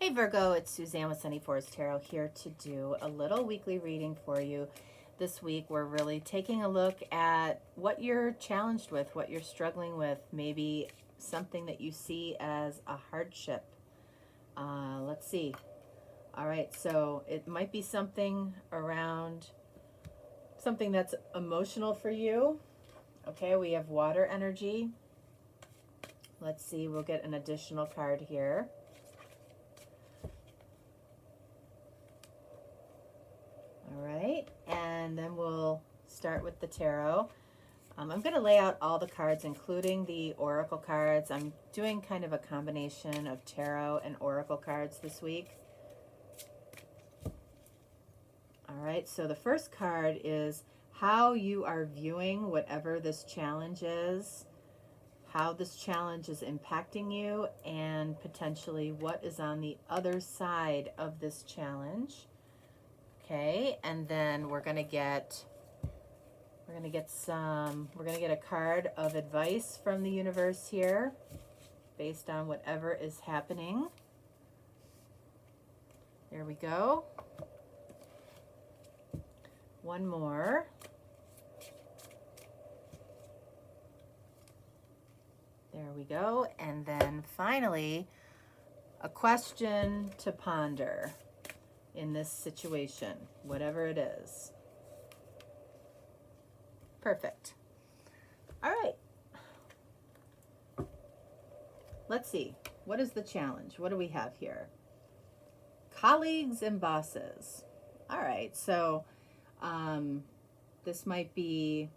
Hey Virgo, it's Suzanne with Sunny Forest Tarot here to do a little weekly reading for you. This week we're really taking a look at what you're challenged with, what you're struggling with, maybe something that you see as a hardship. Let's see. All right, so it might be something around something that's emotional for you. Okay, we have water energy. Let's see, we'll get an additional card here. All right, and then we'll start with the tarot. I'm going to lay out all the cards, including the oracle cards. I'm doing kind of a combination of tarot and oracle cards this week. All right, so the first card is how you are viewing whatever this challenge is, how this challenge is impacting you, and potentially what is on the other side of this challenge. Okay, and then we're gonna get a card of advice from the universe here based on whatever is happening. There we go. One more. There we go. And then finally, a question to ponder in this situation, whatever it is. Perfect. All right. Let's see. What is the challenge? What do we have here? Colleagues and bosses. All right. So this might be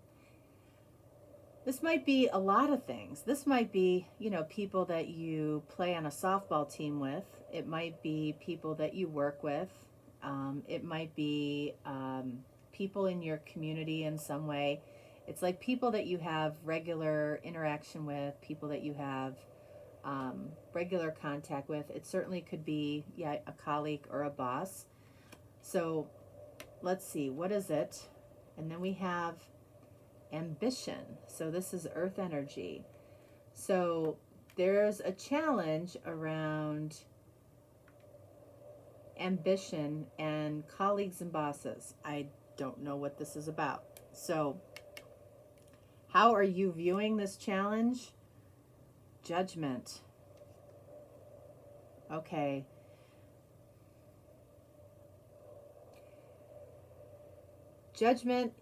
a lot of things. This might be, people that you play on a softball team with. It might be people that you work with. It might be people in your community in some way. It's like people that you have regular interaction with, people that you have regular contact with. It certainly could be, a colleague or a boss. So let's see, what is it? And then we have ambition. So this is earth energy. So there's a challenge around ambition and colleagues and bosses. I don't know what this is about. So how are you viewing this challenge? Judgment. Okay. Judgment.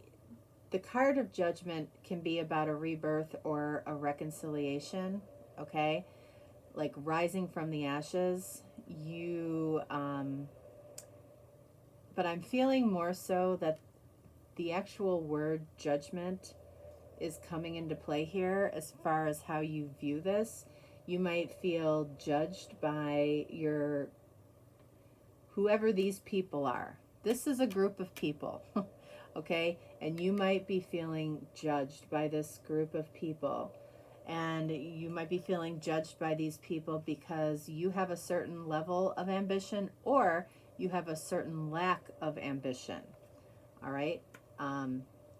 The card of judgment can be about a rebirth or a reconciliation, okay? Like rising from the ashes. But I'm feeling more so that the actual word judgment is coming into play here as far as how you view this. You might feel judged by whoever these people are. This is a group of people. Okay, and you might be feeling judged by this group of people, and you might be feeling judged by these people because you have a certain level of ambition or you have a certain lack of ambition. All right,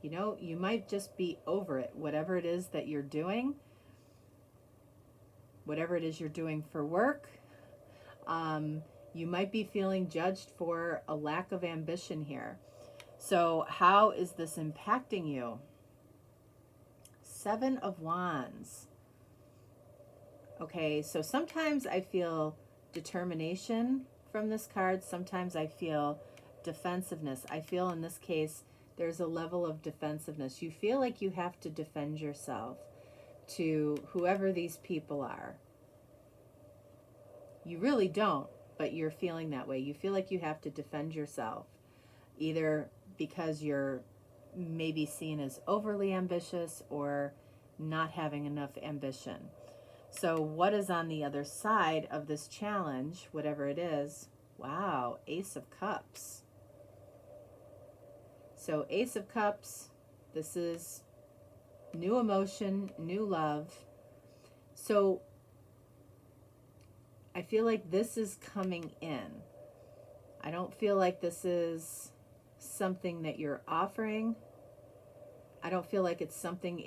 you might just be over it, whatever it is that you're doing, whatever it is you're doing for work. You might be feeling judged for a lack of ambition here. So how is this impacting you? 7 of Wands. Okay, so sometimes I feel determination from this card. Sometimes I feel defensiveness. I feel in this case there's a level of defensiveness. You feel like you have to defend yourself to whoever these people are. You really don't, but you're feeling that way. You feel like you have to defend yourself, either because you're maybe seen as overly ambitious or not having enough ambition. So what is on the other side of this challenge, whatever it is? Wow, Ace of Cups. So Ace of Cups, this is new emotion, new love. So I feel like this is coming in. I don't feel like this is something that you're offering. I don't feel like it's something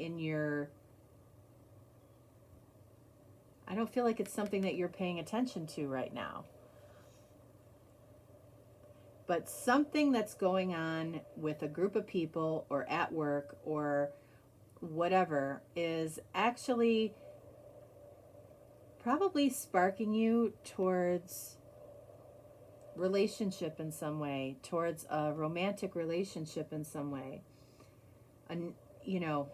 I don't feel like it's something that you're paying attention to right now. but something that's going on with a group of people or at work or whatever is actually probably sparking you towards relationship in some way, towards a romantic relationship in some way. And you know,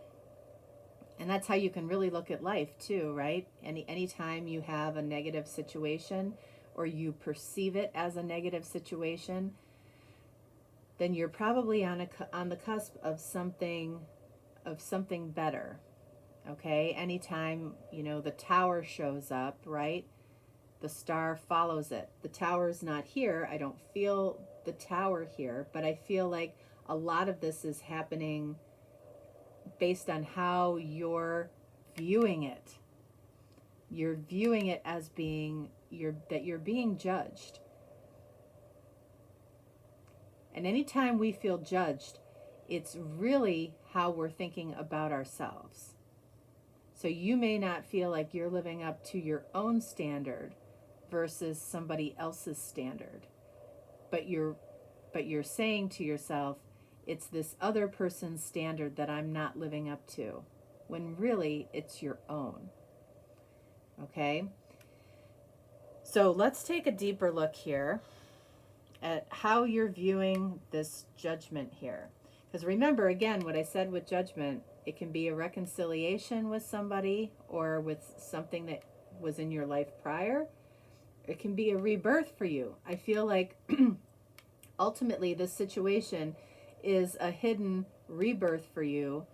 and that's how you can really look at life too, right? Anytime you have a negative situation or you perceive it as a negative situation, then you're probably on the cusp of something better. Okay? Anytime, the tower shows up, right? The star follows it. The tower's not here. I don't feel the tower here, but I feel like a lot of this is happening based on how you're viewing it. You're viewing it as being that you're being judged. And anytime we feel judged, it's really how we're thinking about ourselves. So you may not feel like you're living up to your own standard versus somebody else's standard. But you're saying to yourself, it's this other person's standard that I'm not living up to, when really it's your own. Okay? So let's take a deeper look here at how you're viewing this judgment here. Because remember, again, what I said with judgment, it can be a reconciliation with somebody or with something that was in your life prior. It can be a rebirth for you. I feel like ultimately this situation is a hidden rebirth for you,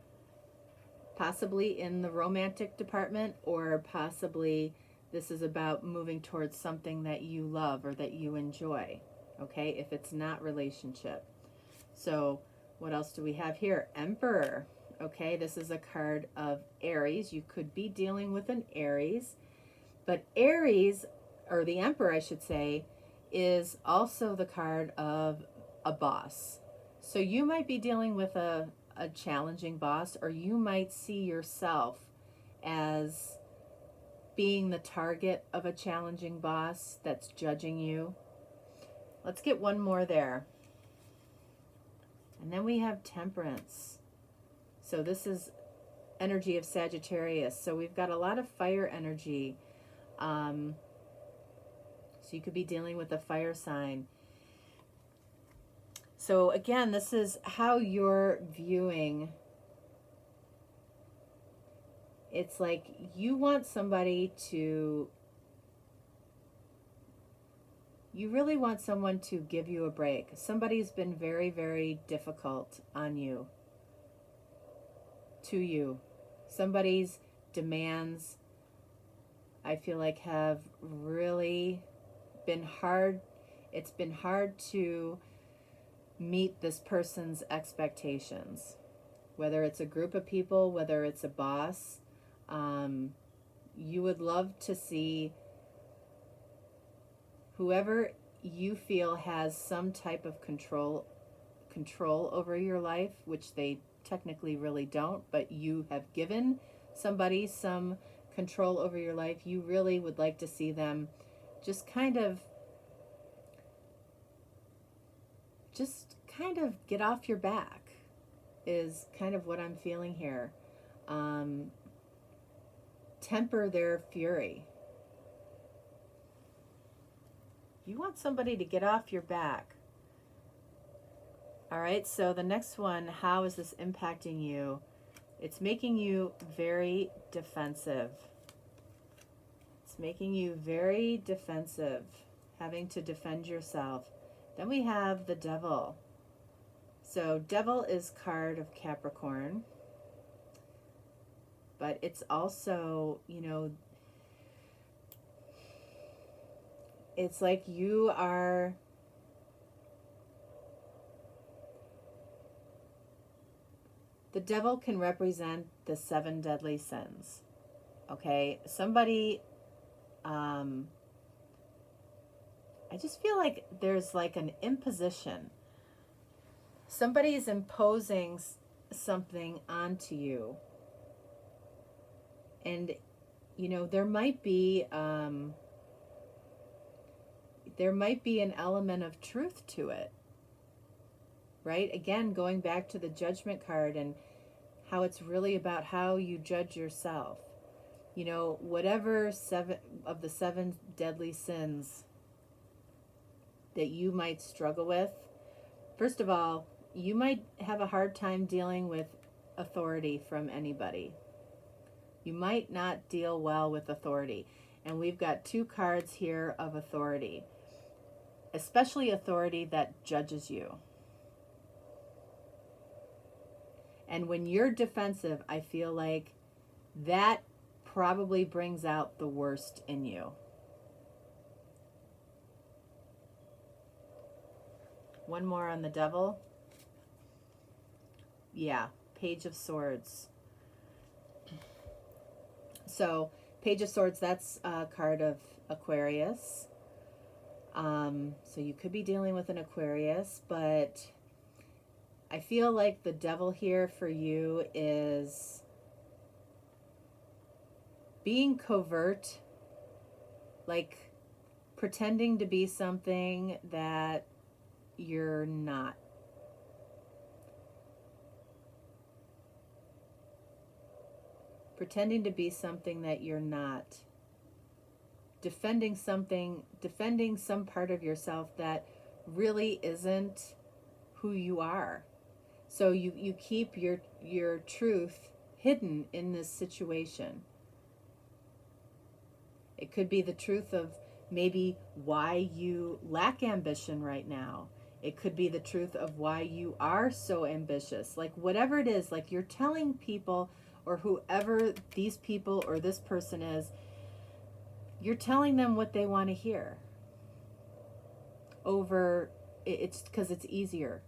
possibly in the romantic department, or possibly this is about moving towards something that you love or that you enjoy, okay, if it's not relationship. So what else do we have here? Emperor. Okay, this is a card of Aries. You could be dealing with an Aries, but Aries, or the Emperor I should say, is also the card of a boss. So you might be dealing with a challenging boss, or you might see yourself as being the target of a challenging boss that's judging you. Let's get one more there. And then we have Temperance. So this is energy of Sagittarius. So we've got a lot of fire energy. So you could be dealing with a fire sign. So again, this is how you're viewing. It's like you want somebody to, you really want someone to give you a break. Somebody's been very, very difficult on you, to you. Somebody's demands, I feel like, have really been hard. It's been hard to meet this person's expectations, whether it's a group of people, whether it's a boss. You would love to see whoever you feel has some type of control over your life, which they technically really don't, but you have given somebody some control over your life. You really would like to see them just kind of get off your back, is kind of what I'm feeling here. Temper their fury. You want somebody to get off your back. All right, so the next one, how is this impacting you? It's making you very defensive. It's making you very defensive, having to defend yourself. Then we have the Devil. So Devil is card of Capricorn, but it's also, it's like you are, the devil can represent the 7 deadly sins. Okay, somebody, I just feel like there's like an imposition. Somebody is imposing something onto you. And, there might be an element of truth to it. right? Again, going back to the Judgment card and how it's really about how you judge yourself. You know, whatever the seven deadly sins that you might struggle with, first of all, you might have a hard time dealing with authority from anybody. You might not deal well with authority. And we've got two cards here of authority, especially authority that judges you. And when you're defensive, I feel like that probably brings out the worst in you. One more on the devil. Yeah, Page of Swords. So, Page of Swords, that's a card of Aquarius. So you could be dealing with an Aquarius, but I feel like the devil here for you is being covert, like pretending to be something that you're not. Pretending to be something that you're not. Defending some part of yourself that really isn't who you are. So you keep your truth hidden in this situation. It could be the truth of maybe why you lack ambition right now. It could be the truth of why you are so ambitious. Like whatever it is, like you're telling people, or whoever these people or this person is, you're telling them what they want to hear. It's because it's easier.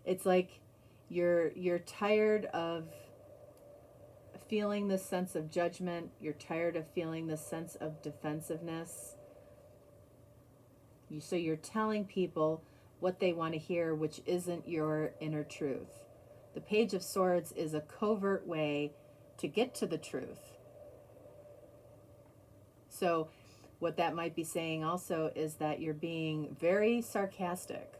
It's like you're tired of feeling this sense of judgment. You're tired of feeling this sense of defensiveness. So you're telling people what they want to hear, which isn't your inner truth. The Page of Swords is a covert way to get to the truth. So what that might be saying also is that you're being very sarcastic,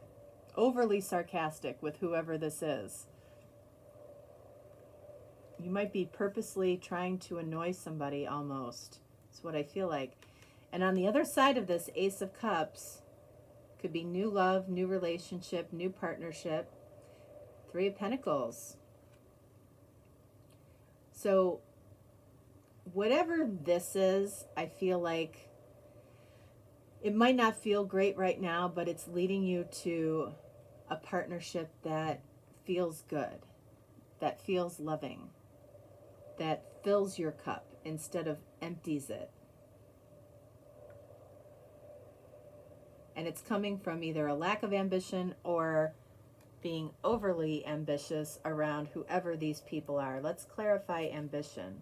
overly sarcastic with whoever this is. You might be purposely trying to annoy somebody almost. That's what I feel like. And on the other side of this Ace of Cups could be new love, new relationship, new partnership. Three of Pentacles. So whatever this is, I feel like it might not feel great right now, but it's leading you to a partnership that feels good, that feels loving, that fills your cup instead of empties it. And it's coming from either a lack of ambition or being overly ambitious around whoever these people are. Let's clarify ambition.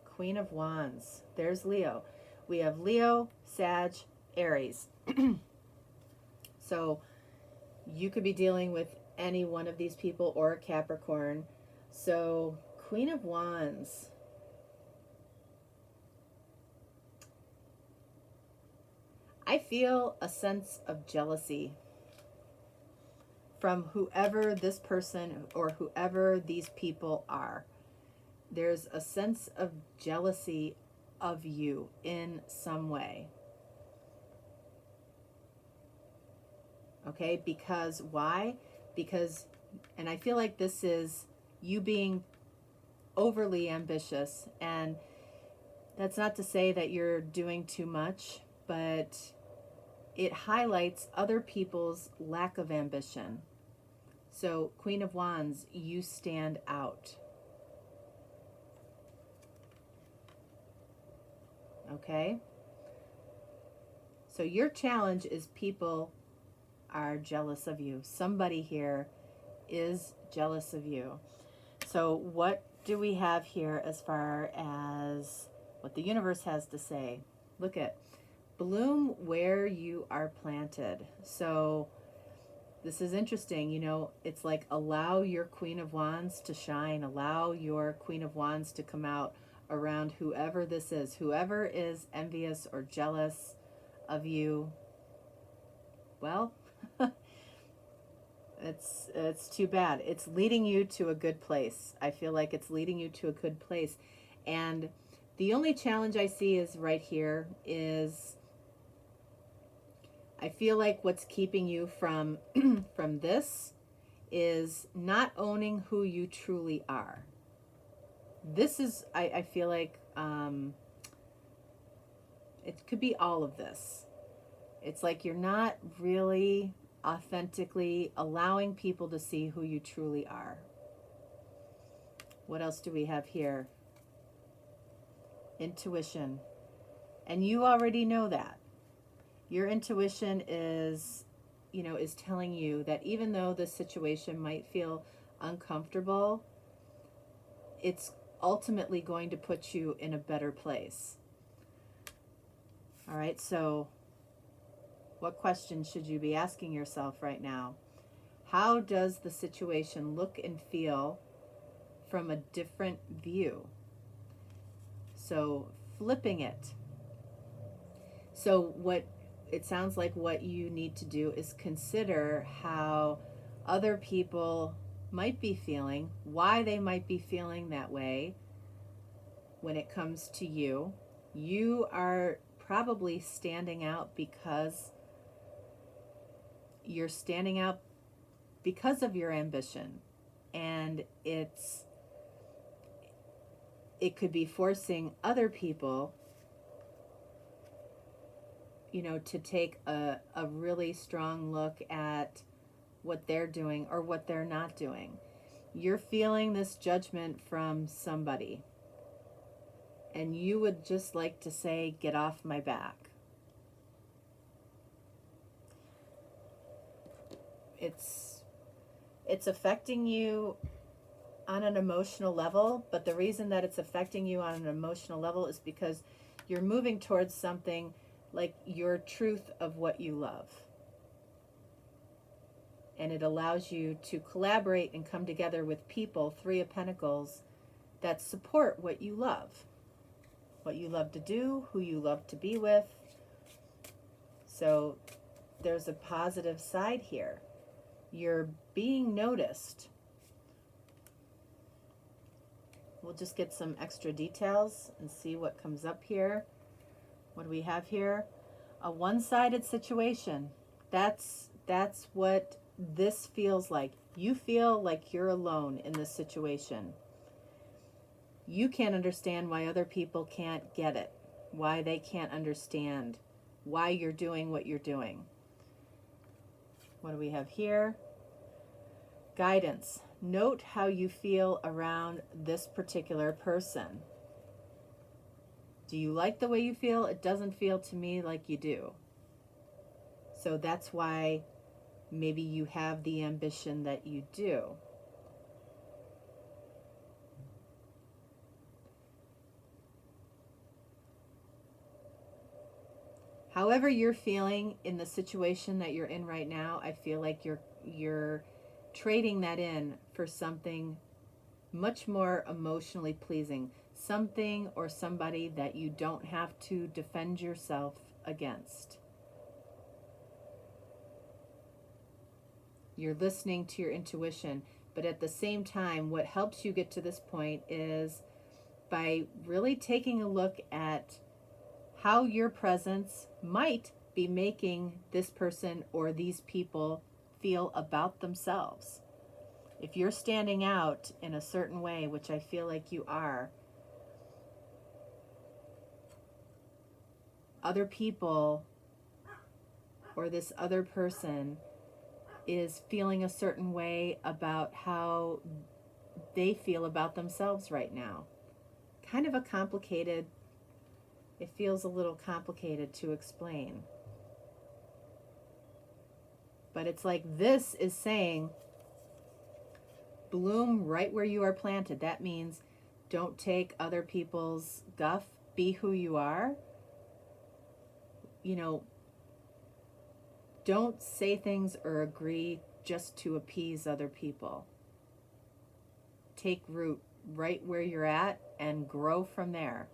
Queen of Wands. There's Leo. We have Leo, Sag, Aries. So you could be dealing with any one of these people or a Capricorn. So Queen of Wands. I feel a sense of jealousy from whoever this person or whoever these people are. There's a sense of jealousy of you in some way. Okay, because why? Because, and I feel like this is you being overly ambitious, and that's not to say that you're doing too much, but it highlights other people's lack of ambition. So, Queen of Wands, you stand out. Okay? So your challenge is people are jealous of you. Somebody here is jealous of you. So what do we have here as far as what the universe has to say? Look at bloom where you are planted. So this is interesting. You know, it's like allow your Queen of Wands to shine. Allow your Queen of Wands to come out around whoever this is. Whoever is envious or jealous of you, well, It's too bad. It's leading you to a good place. I feel like it's leading you to a good place. And the only challenge I see is right here is I feel like what's keeping you from from this is not owning who you truly are. This is, I feel like it could be all of this. It's like you're not really authentically allowing people to see who you truly are. What else do we have here? Intuition. And you already know that. Your intuition is, you know, is telling you that even though this situation might feel uncomfortable, it's ultimately going to put you in a better place. All right, so what question should you be asking yourself right now? How does the situation look and feel from a different view? So flipping it. So what it sounds like what you need to do is consider how other people might be feeling, why they might be feeling that way when it comes to you. You are probably standing out because you're standing out because of your ambition, and it could be forcing other people, you know, to take a really strong look at what they're doing or what they're not doing. You're feeling this judgment from somebody, and you would just like to say, get off my back. It's affecting you on an emotional level, but the reason that it's affecting you on an emotional level is because you're moving towards something like your truth of what you love. And it allows you to collaborate and come together with people, Three of Pentacles, that support what you love to do, who you love to be with. So there's a positive side here. You're being noticed. We'll just get some extra details and see what comes up here. What do we have here? A one-sided situation. That's what this feels like. You feel like you're alone in this situation. You can't understand why other people can't get it, why they can't understand why you're doing what you're doing. What do we have here? Guidance. Note how you feel around this particular person. Do you like the way you feel? It doesn't feel to me like you do. So that's why maybe you have the ambition that you do. However you're feeling in the situation that you're in right now, I feel like you're trading that in for something much more emotionally pleasing, something or somebody that you don't have to defend yourself against. You're listening to your intuition, but at the same time, what helps you get to this point is by really taking a look at how your presence might be making this person or these people feel about themselves. If you're standing out in a certain way, which I feel like you are, other people or this other person is feeling a certain way about how they feel about themselves right now. Kind of a complicated, it feels a little complicated to explain. But it's like this is saying, bloom right where you are planted. That means don't take other people's guff. Be who you are. You know, don't say things or agree just to appease other people. Take root right where you're at and grow from there.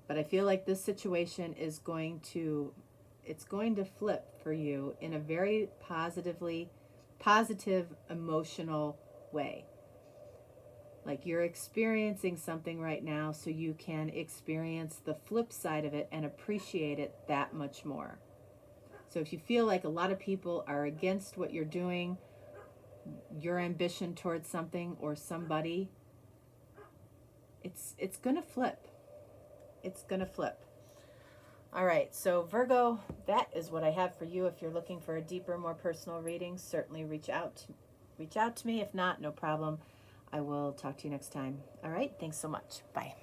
But I feel like this situation is going to, it's going to flip for you in a very positive, emotional way. Like you're experiencing something right now, so you can experience the flip side of it and appreciate it that much more. So if you feel like a lot of people are against what you're doing, your ambition towards something or somebody, it's going to flip. It's going to flip. All right, so Virgo, that is what I have for you. If you're looking for a deeper, more personal reading, certainly reach out to me. If not, no problem. I will talk to you next time. All right, thanks so much. Bye.